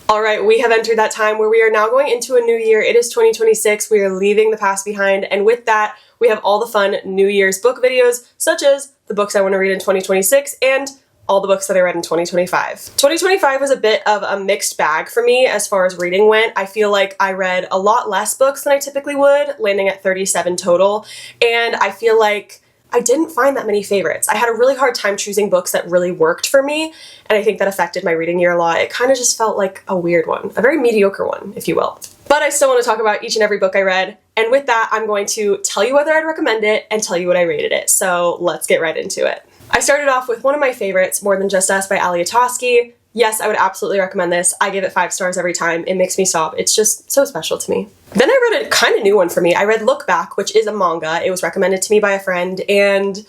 All right, we have entered that time where we are now going into a new year. It is 2026. We are leaving the past behind. And with that, we have all the fun New Year's book videos, such as the books I want to read in 2026 and all the books that I read in 2025. 2025 was a bit of a mixed bag for me as far as reading went. I feel like I read a lot less books than I typically would, landing at 37 total. And I feel like I didn't find that many favorites. I had a really hard time choosing books that really worked for me, and I think that affected my reading year a lot. It kind of just felt like a weird one, a very mediocre one, if you will. But I still want to talk about each and every book I read, and with that, I'm going to tell you whether I'd recommend it and tell you what I rated it. So let's get right into it. I started off with one of my favorites, More Than Just Us by Ali Atosky. Yes, I would absolutely recommend this. I give it 5 stars every time. It makes me sob. It's just so special to me. Then I read a kind of new one for me. I read Look Back, which is a manga. It was recommended to me by a friend, and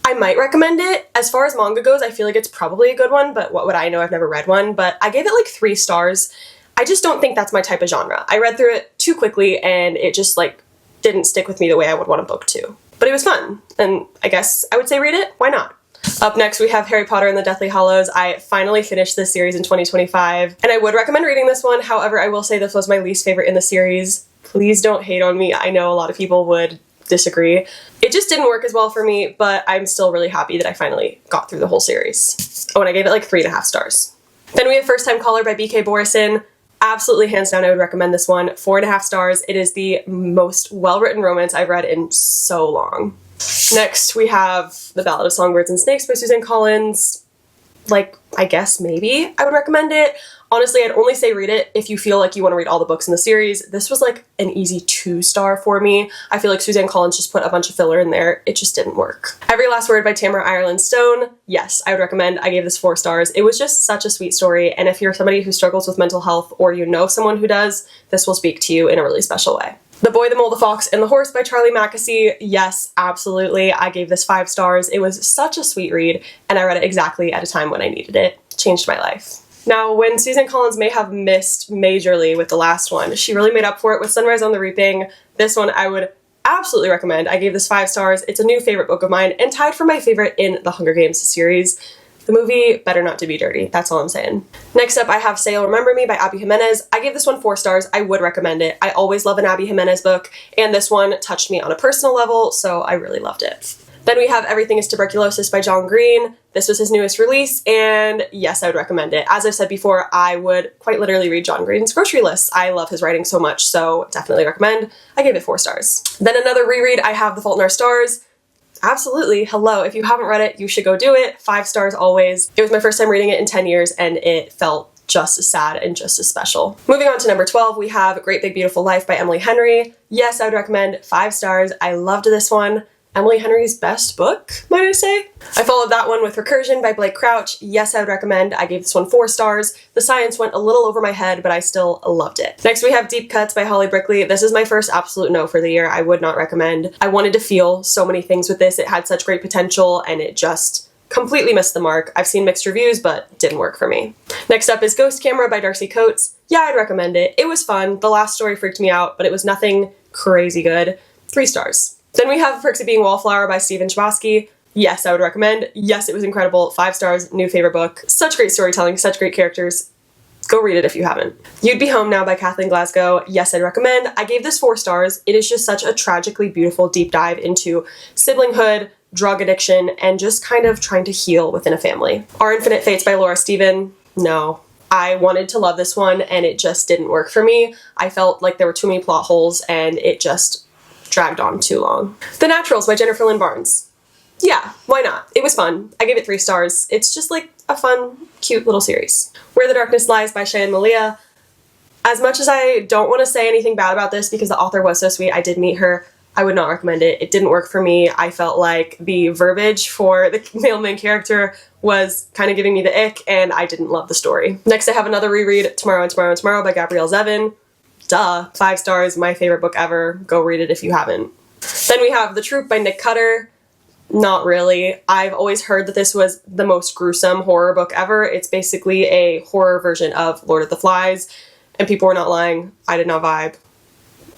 I might recommend it. As far as manga goes, I feel like it's probably a good one, but what would I know? I've never read one, but I gave it like 3 stars. I just don't think that's my type of genre. I read through it too quickly, and it just like didn't stick with me the way I would want a book to. But it was fun, and I guess I would say read it. Why not? Up next, we have Harry Potter and the Deathly Hallows. I finally finished this series in 2025, and I would recommend reading this one. However, I will say this was my least favorite in the series. Please don't hate on me. I know a lot of people would disagree. It just didn't work as well for me, but I'm still really happy that I finally got through the whole series. Oh, and I gave it like 3.5 stars. Then we have First Time Caller by B.K. Borison. Absolutely, hands down, I would recommend this one. 4.5 stars. It is the most well-written romance I've read in so long. Next, we have The Ballad of Songbirds and Snakes by Suzanne Collins. Like, I guess maybe I would recommend it. Honestly, I'd only say read it if you feel like you want to read all the books in the series. This was like an easy 2-star for me. I feel like Suzanne Collins just put a bunch of filler in there. It just didn't work. Every Last Word by Tamara Ireland Stone. Yes, I would recommend. I gave this 4 stars. It was just such a sweet story, and if you're somebody who struggles with mental health or you know someone who does, this will speak to you in a really special way. The Boy, the Mole, the Fox, and the Horse by Charlie Mackesy. Yes, absolutely. I gave this 5 stars. It was such a sweet read, and I read it exactly at a time when I needed it. It changed my life. Now, when Suzanne Collins may have missed majorly with the last one, she really made up for it with Sunrise on the Reaping. This one I would absolutely recommend. I gave this 5 stars. It's a new favorite book of mine, and tied for my favorite in the Hunger Games series. The movie better not to be dirty. That's all I'm saying. Next up, I have Say You'll Remember Me by Abby Jimenez. I gave this one 4 stars. I would recommend it. I always love an Abby Jimenez book, and this one touched me on a personal level, so I really loved it. Then we have Everything is Tuberculosis by John Green. This was his newest release, and yes, I would recommend it. As I've said before, I would quite literally read John Green's grocery list. I love his writing so much, so definitely recommend. I gave it 4 stars. Then another reread, I have The Fault in Our Stars. Absolutely, hello. If you haven't read it, you should go do it. 5 stars always. It was my first time reading it in 10 years, and it felt just as sad and just as special. Moving on to number 12, we have Great Big Beautiful Life by Emily Henry. Yes, I would recommend. 5 stars. I loved this one. Emily Henry's best book, might I say? I followed that one with Recursion by Blake Crouch. Yes, I would recommend. I gave this one 4 stars. The science went a little over my head, but I still loved it. Next, we have Deep Cuts by Holly Brickley. This is my first absolute no for the year. I would not recommend. I wanted to feel so many things with this. It had such great potential, and it just completely missed the mark. I've seen mixed reviews, but didn't work for me. Next up is Ghost Camera by Darcy Coates. Yeah, I'd recommend it. It was fun. The last story freaked me out, but it was nothing crazy good. 3 stars. Then we have Perks of Being Wallflower by Stephen Chbosky. Yes, I would recommend. Yes, it was incredible. 5 stars, new favorite book. Such great storytelling, such great characters. Go read it if you haven't. You'd Be Home Now by Kathleen Glasgow. Yes, I'd recommend. I gave this 4 stars. It is just such a tragically beautiful deep dive into siblinghood, drug addiction, and just kind of trying to heal within a family. Our Infinite Fates by Laura Stephen. No. I wanted to love this one, and it just didn't work for me. I felt like there were too many plot holes, and it just dragged on too long. The Naturals by Jennifer Lynn Barnes. Yeah, why not? It was fun. I gave it 3 stars. It's just like a fun, cute little series. Where the Darkness Lies by Cheyenne Malia. As much as I don't want to say anything bad about this because the author was so sweet, I did meet her, I would not recommend it. It didn't work for me. I felt like the verbiage for the male main character was kind of giving me the ick, and I didn't love the story. Next, I have another reread, Tomorrow and Tomorrow and Tomorrow by Gabrielle Zevin. Duh, 5 stars, my favorite book ever. Go read it if you haven't. Then we have The Troop by Nick Cutter. Not really. I've always heard that this was the most gruesome horror book ever. It's basically a horror version of Lord of the Flies, and people were not lying. I did not vibe.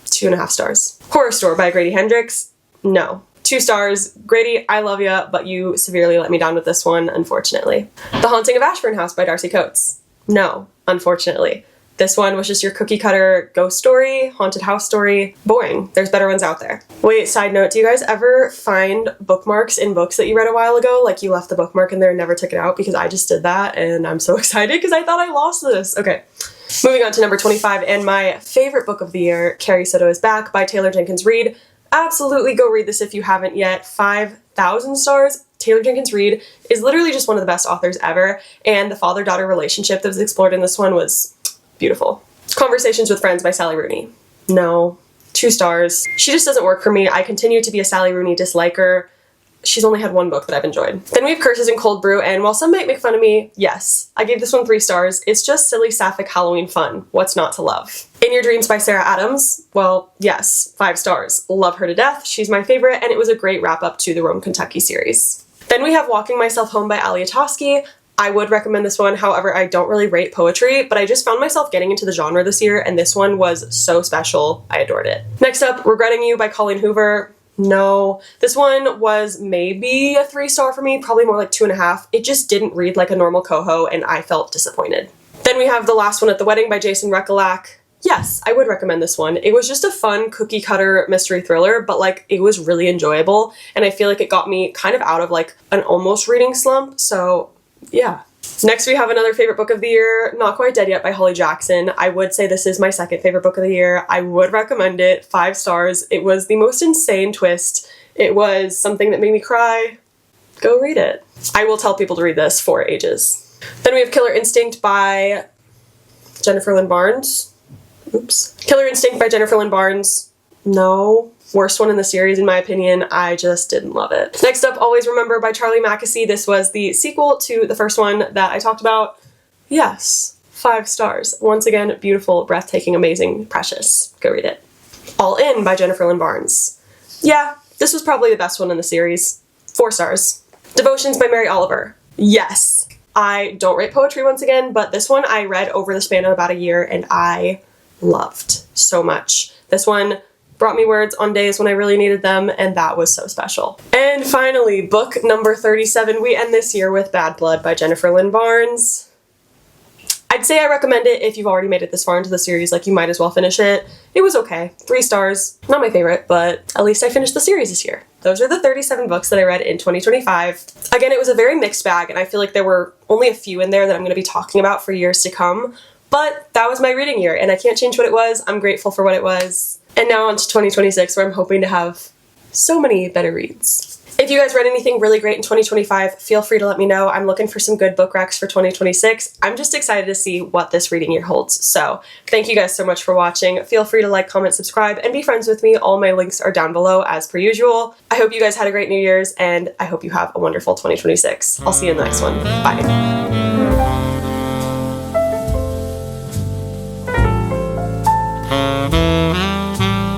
2.5 stars. Horror Store by Grady Hendrix. No. 2 stars. Grady, I love ya, but you severely let me down with this one, unfortunately. The Haunting of Ashburn House by Darcy Coates. No, unfortunately. This one was just your cookie cutter ghost story, haunted house story. Boring. There's better ones out there. Wait, side note, do you guys ever find bookmarks in books that you read a while ago? Like you left the bookmark in there and never took it out? Because I just did that and I'm so excited because I thought I lost this. Okay. Moving on to number 25 and my favorite book of the year, Carrie Soto is Back by Taylor Jenkins Reid. Absolutely go read this if you haven't yet. 5,000 stars. Taylor Jenkins Reid is literally just one of the best authors ever, and the father-daughter relationship that was explored in this one was beautiful. Conversations with Friends by Sally Rooney. No. 2 stars. She just doesn't work for me. I continue to be a Sally Rooney disliker. She's only had one book that I've enjoyed. Then we have Curses and Cold Brew, and while some might make fun of me, yes, I gave this one 3 stars. It's just silly sapphic Halloween fun. What's not to love? In Your Dreams by Sarah Adams. Well, yes, 5 stars. Love her to death. She's my favorite, and it was a great wrap-up to the Rome, Kentucky series. Then we have Walking Myself Home by Ali Atosky. I would recommend this one, however, I don't really rate poetry, but I just found myself getting into the genre this year, and this one was so special. I adored it. Next up, Regretting You by Colleen Hoover. No. This one was maybe a 3-star for me, probably more like 2.5. It just didn't read like a normal coho, and I felt disappointed. Then we have The Last One at the Wedding by Jason Rekulak. Yes, I would recommend this one. It was just a fun cookie cutter mystery thriller, but like it was really enjoyable, and I feel like it got me kind of out of like an almost reading slump, so yeah. Next we have another favorite book of the year, Not Quite Dead Yet by Holly Jackson. I would say this is my second favorite book of the year. I would recommend it. 5 stars. It was the most insane twist. It was something that made me cry. Go read it. I will tell people to read this for ages. Then we have Killer Instinct by Jennifer Lynn Barnes. Oops. Killer Instinct by Jennifer Lynn Barnes. No. Worst one in the series in my opinion. I just didn't love it. Next up, Always Remember by Charlie Mackesy. This was the sequel to the first one that I talked about. Yes. 5 stars. Once again, beautiful, breathtaking, amazing, precious. Go read it. All In by Jennifer Lynn Barnes. Yeah, this was probably the best one in the series. 4 stars. Devotions by Mary Oliver. Yes. I don't rate poetry once again, but this one I read over the span of about a year and I loved so much. This one brought me words on days when I really needed them, and that was so special. And finally, book number 37, we end this year with Bad Blood by Jennifer Lynn Barnes. I'd say I recommend it if you've already made it this far into the series, like you might as well finish it. It was okay. 3 stars. Not my favorite, but at least I finished the series this year. Those are the 37 books that I read in 2025. Again, it was a very mixed bag, and I feel like there were only a few in there that I'm going to be talking about for years to come. But that was my reading year, and I can't change what it was. I'm grateful for what it was. And now on to 2026, where I'm hoping to have so many better reads. If you guys read anything really great in 2025, feel free to let me know. I'm looking for some good book recs for 2026. I'm just excited to see what this reading year holds. So thank you guys so much for watching. Feel free to like, comment, subscribe, and be friends with me. All my links are down below as per usual. I hope you guys had a great New Year's, and I hope you have a wonderful 2026. I'll see you in the next one. Bye.